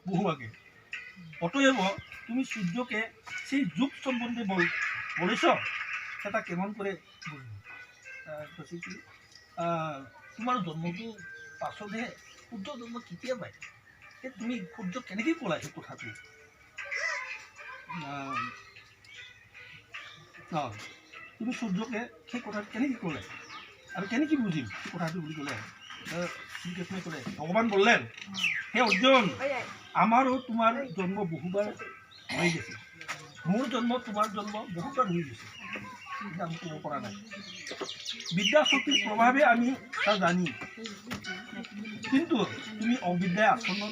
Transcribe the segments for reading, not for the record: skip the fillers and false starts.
বহু আগে। অতএব তুমি সূর্যকে সেই যুগ সম্বন্ধে বলেছ, সেটা কেমন করে বুঝবো? কৈছে কি তোমাৰ জন্মটো পাছতহে, সূৰ্য জন্ম কেতিয়া পায়, তুমি সূৰ্য কেনেকৈ ক'লা সেই কথাটো? তুমি সূৰ্যকে সেই কথাটো কেনেকৈ ক'লে আৰু কেনেকৈ বুজিম সেই কথাটো বুলি ক'লে শ্রীকৃষ্ণ করে ভগবান বললেন, হে অর্জুন, আমারও তোমার জন্ম বহুবার হয়ে গেছে, মোর জন্ম তোমার জন্ম বহুবার হয়ে গেছে, এটা আমি ক'ব পৰা নাই। বিদ্যাশক্তির প্রভাবে আমি তা জানি, কিন্তু তুমি অবিদ্যায় আসন্ন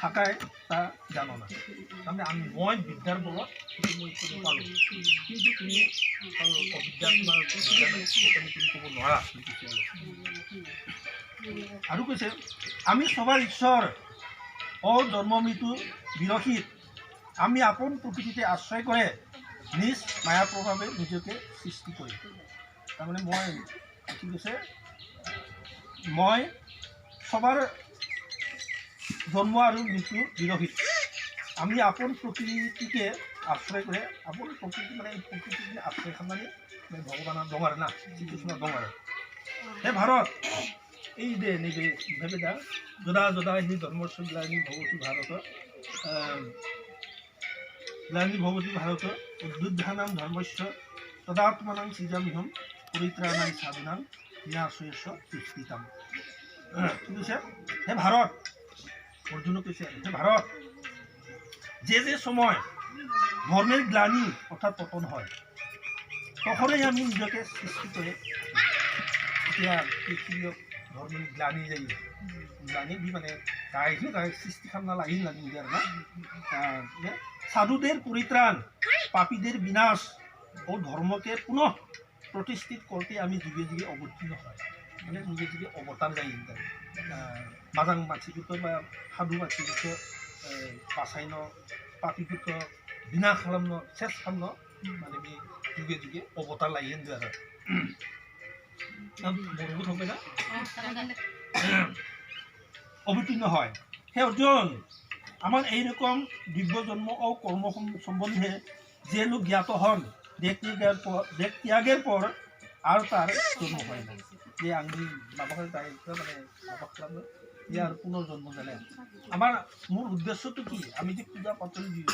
থাকায় তা জানো না। তাৰমানে মই বিদ্যাৰ বলত মই ক'ব পাৰোঁ, কিন্তু তুমি অবিদ্যা তোমাৰ তুমি ক'ব নোৱাৰা। আৰু কৈছে, আমি সবার ঈশ্বর ও জন্ম মৃত্যু বিরহিত, আমি আপন প্রকৃতিতে আশ্রয় করে নিজ মায়া প্রভাবে নিজকে সৃষ্টি করি। তাৰমানে মই কি কৈছে, মই সবাৰ জন্ম আৰু মৃত্যু বিরহিত, আমি আপন প্রকৃতিকে আশ্রয় করে, আপন প্রকৃতি মানে এই প্রকৃতিকে আশ্রয় খানি ভগবানের ডঙার না, শ্রীকৃষ্ণের ডঙার। হে ভারত, এই দে নেবে ভেবে দা যদা যদা হি ধর্মস্ব গ্লানি ভবতি ভারত, গ্লানি ভবতি ভারত উদ্বুদ্ধানাম ধর্মস্য তদাত্মানাং সৃজামিহম পরিত্রাণাং সাধুনাং বিনাশস্য দুষ্কৃতাম। কি কৈছে? হে ভারত, অর্জুনক কৈছে, হে ভারত, যে সময় ধর্মের গ্লানি অর্থাৎ পতন হয়, তখনই আমি নিজকে সৃষ্টি করে। এতিয়া পৃথিবীত ধর্মের গ্লানি যাই, গ্লানি দি মানে গাইলে গাই সৃষ্টি খামনা লাগিল লাগি নিজের না, সাধুদের পরিত্রাণ, পাপীদের বিনাশ ও ধর্মকে পুনঃ প্রতিষ্ঠিত করতে আমি যুগে যুগে অবতীর্ণ হয়, মানে যুগে যুগে অবতার যাই। মাজাং মাनसिफोरखौ বা সাধু मानसिफोरखौ बासायनो, पापीफोरखौ बिना खालामनो, सेस खालामनो माने बे जुगे जुगे अबतार लायो होनदों आरो। बर'बो थांबाय ना, অবতীর্ণ হয়। হে অর্জুন, আমার এইরকম দিব্য জন্ম ও কর্ম সম্বন্ধে যে লোক জ্ঞাত হন, দেহ ত্যাগের পর আর তার জন্ম হয় না। যে আমি মাবা করে তাই মানে মাবা খালামो, ইয়ার পুনর্জন্ম জানে। আমার মূল উদ্দেশ্যটো কি, আমি যে পূজা পাতল দিওঁ,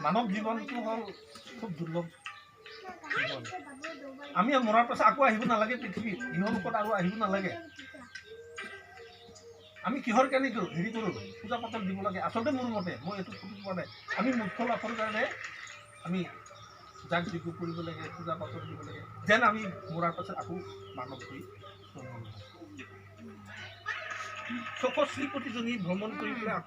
মানৱ জীৱনটো হ'ল খুব দুৰ্লভ জীৱন। আমি মৰাৰ পাছত আকৌ আহিব নালাগে পৃথিৱীত, ইহৰ লোকত আৰু আহিব নালাগে। আমি কিহৰ কাৰণে হেৰি কৰোঁ, পূজা পাতল দিব লাগে। আচলতে মোৰ মতে, মই এইটো সুধিব পৰা নাই, আমি মুখ্য লাভৰ কাৰণে আমি যাগ যজ্ঞ কৰিব লাগে, পূজা পাতল দিব লাগে, যেন আমি মৰাৰ পাছত আকৌ মানৱ হৈ জন্ম লওঁ। ৬০০ কোটিজনী ভ্ৰমণ কৰি পেলাই আকৌ